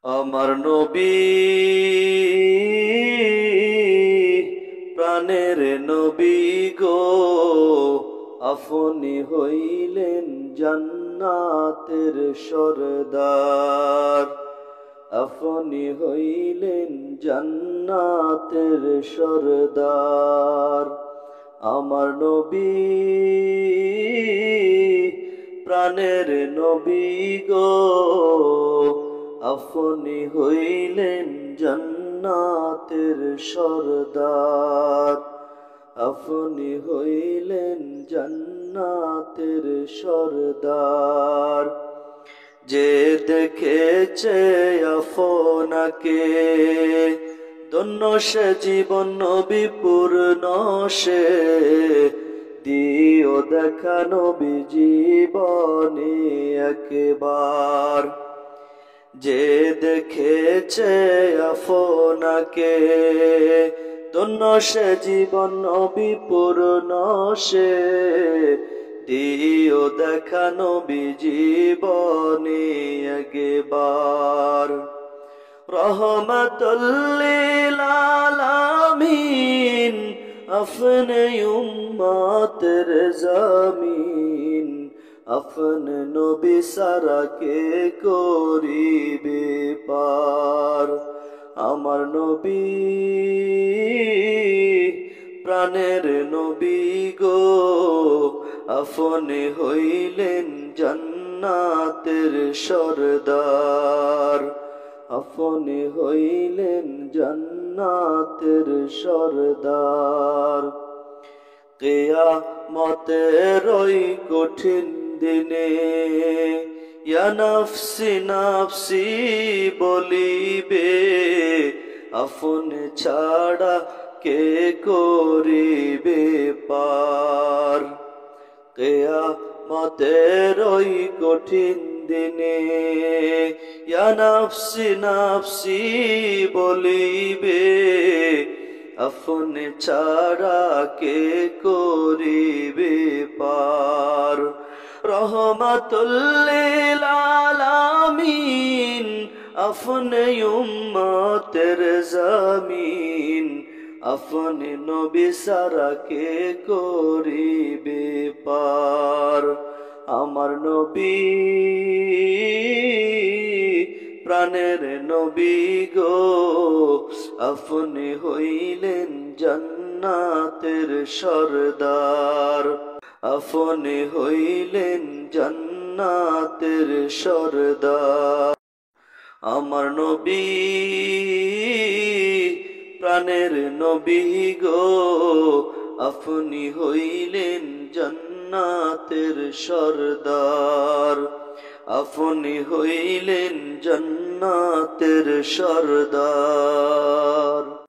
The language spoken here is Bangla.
আমার নবী প্রাণের নবী গো, আপনি হইলেন জান্নাতের সরদার। আপনি হইলেন জান্নাতের সরদার। আমার নবী প্রাণের নবী গো, আপনি হইলেন জান্নাতের সরদার। আপনি হইলেন জান্নাতের সরদার। যে দেখেছে আপনাকে ধন্য সে জীবন নবী পূর্ণ সে। দিও দেখা নবী জীবনে একবার। যে দেখেছে আপনাকে ধন্য সে জীবন নবী পূর্ণ সে। দিও দেখা নবী জীবনে একবার। রহমাতুল লিল আলামিন আপনি উম্মতের জামিন। আপনি নবী সারা কে করিবে পার। আমার নবী প্রাণের নবী গো, আপনি হইলেন জান্নাতের সরদার। আপনি হইলেন জান্নাতের সরদার। কিয়ামতের ওই কঠিন দিনে ইয়া নফসি নফসি বলিবে। আপনি ছাড়া কে করিবে পার। কিয়ামতের ওই কঠিন দিনে ইয়া নফসি নফসি বলিবে। আপনি ছাড়া কে করিবে পার। রহমাতুল লিল আলামিন আপনি উম্মতের জামিন। আপনি নবী সারা কে করিবে পার। আমার নবী প্রাণের নবী গো, আপনি হইলেন জান্নাতের সরদার। আপনি হইলেন জান্নাতের সরদার। আমার নবী প্রাণের নবী গো, আপনি হইলেন জান্নাতের সরদার। আপনি হইলেন জান্নাতের সরদার।